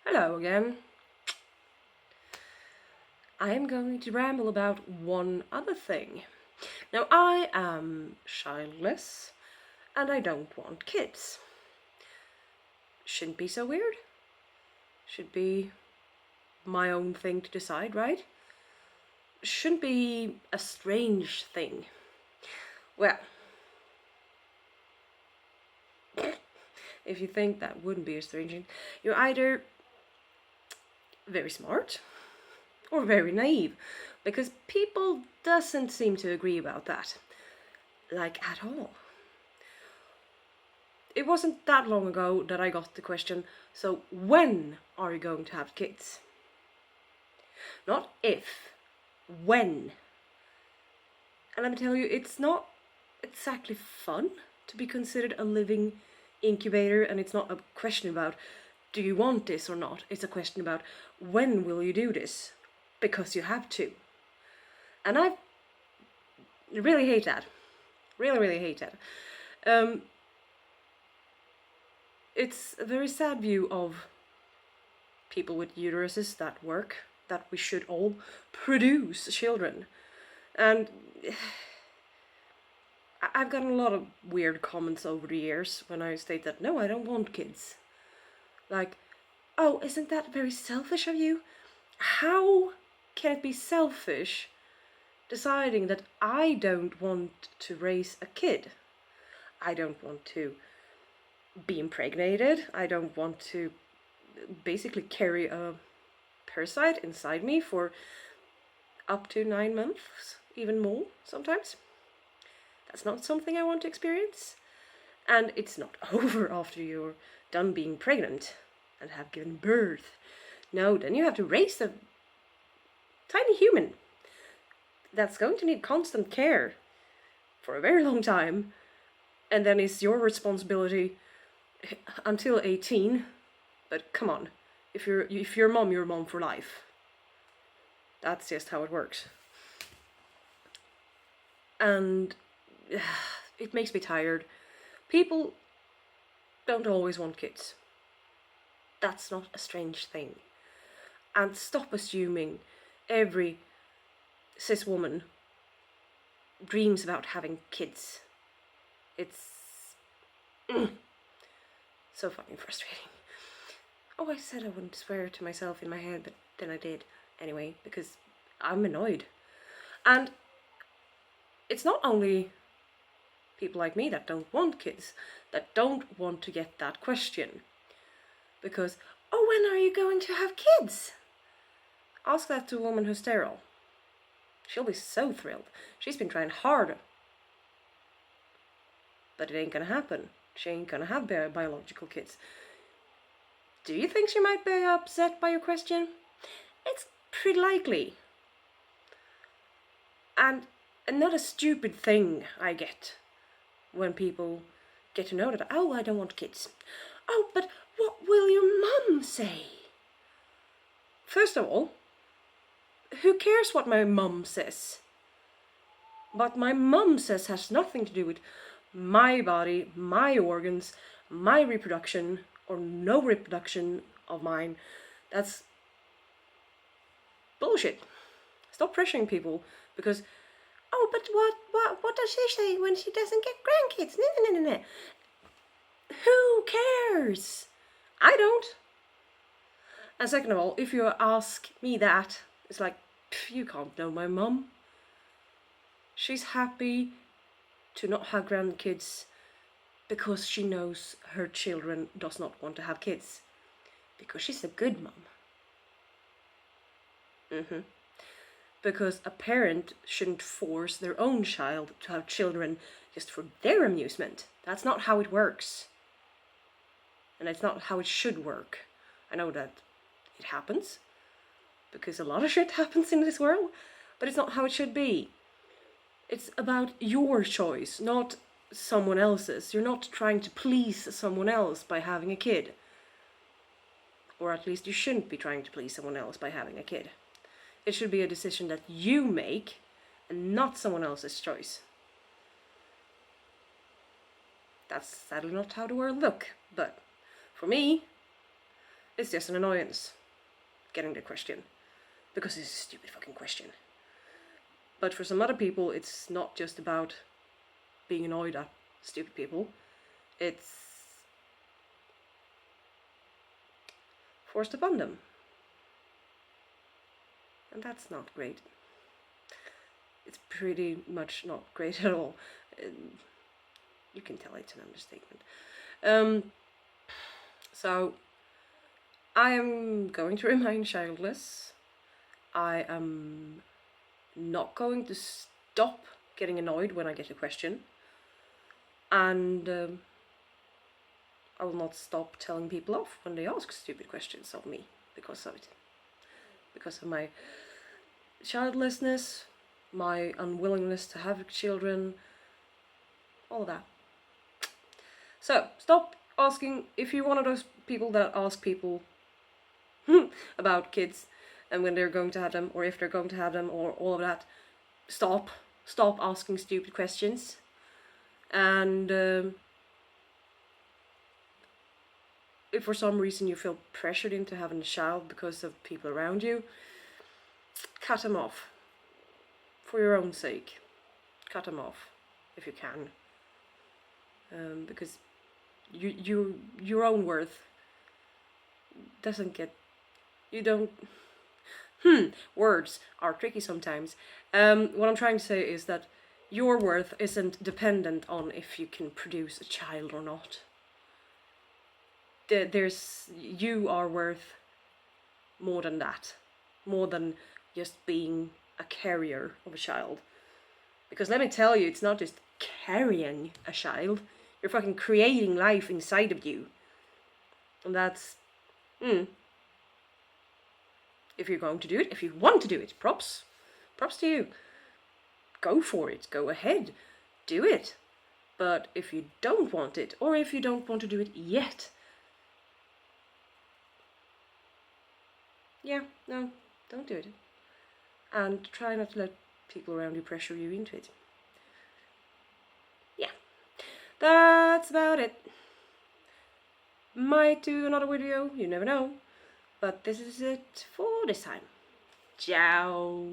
Hello again. I am going to ramble about one other thing. Now, I am childless and I don't want kids. Shouldn't be so weird. Should be my own thing to decide, right? Shouldn't be a strange thing. Well, if you think that wouldn't be a strange thing, you're either very smart or very naive, because people doesn't seem to agree about that, like at all. It wasn't that long ago that I got the question, so when are you going to have kids? Not if, when. And let me tell you, it's not exactly fun to be considered a living incubator, and it's not a question about do you want this or not, it's a question about when will you do this? Because you have to. And I really hate that. Really hate that. It's a very sad view of people with uteruses that work, that we should all produce children. And I've gotten a lot of weird comments over the years when I state that, no, I don't want kids. Like, oh, isn't that very selfish of you? How can it be selfish deciding that I don't want to raise a kid? I don't want to be impregnated. I don't want to basically carry a parasite inside me for up to 9 months, even more sometimes. That's not something I want to experience. And it's not over after you're done being pregnant and have given birth. No, then you have to raise a tiny human that's going to need constant care for a very long time, and then it's your responsibility until 18. But come on, if you're a mom for life. That's just how it works. And it makes me tired. People don't always want kids. That's not a strange thing. And stop assuming every cis woman dreams about having kids. It's so fucking frustrating. Oh, I said I wouldn't swear to myself in my head, but then I did anyway, because I'm annoyed. And it's not only people like me that don't want kids, that don't want to get that question. Because, oh, when are you going to have kids? Ask that to a woman who's sterile. She'll be so thrilled. She's been trying hard. But it ain't gonna happen. She ain't gonna have biological kids. Do you think she might be upset by your question? It's pretty likely. And another stupid thing I get when people get to know that, oh, I don't want kids. Oh, but what will your mum say? First of all, who cares what my mum says? What my mum says has nothing to do with my body, my organs, my reproduction, or no reproduction of mine. That's bullshit. Stop pressuring people because, oh, but what does she say when she doesn't get grandkids? No. Who cares? I don't. And second of all, if you ask me that, it's like, you can't know my mum. She's happy to not have grandkids because she knows her children does not want to have kids. Because she's a good mum. Because a parent shouldn't force their own child to have children just for their amusement. That's not how it works. And it's not how it should work. I know that it happens, because a lot of shit happens in this world, but it's not how it should be. It's about your choice, not someone else's. You're not trying to please someone else by having a kid. Or at least you shouldn't be trying to please someone else by having a kid. It should be a decision that you make and not someone else's choice. That's sadly not how the world looks, but for me, It's just an annoyance getting the question, because it's a stupid fucking question. But for some other people, it's not just about being annoyed at stupid people. It's forced upon them. And that's not great. It's pretty much not great at all. You can tell it's an understatement. So, I am going to remain childless. I am not going to stop getting annoyed when I get a question. And I will not stop telling people off when they ask stupid questions of me because of it. Because of my childlessness, my unwillingness to have children, all that. So, stop asking. If you're one of those people that ask people about kids and when they're going to have them, or if they're going to have them, or all of that, stop asking stupid questions. And if for some reason you feel pressured into having a child because of people around you, cut them off. For your own sake, cut them off if you can. Because your own worth doesn't get. You don't. Words are tricky sometimes. What I'm trying to say is that your worth isn't dependent on if you can produce a child or not. You are worth more than that. More than just being a carrier of a child. Because let me tell you, it's not just carrying a child. You're fucking creating life inside of you. And that's... If you're going to do it, if you want to do it, props to you. Go for it, go ahead, do it. But if you don't want it, or if you don't want to do it yet, yeah, no, don't do it. And try not to let people around you pressure you into it. Yeah, that's about it. Might do another video, you never know. But this is it for this time. Ciao.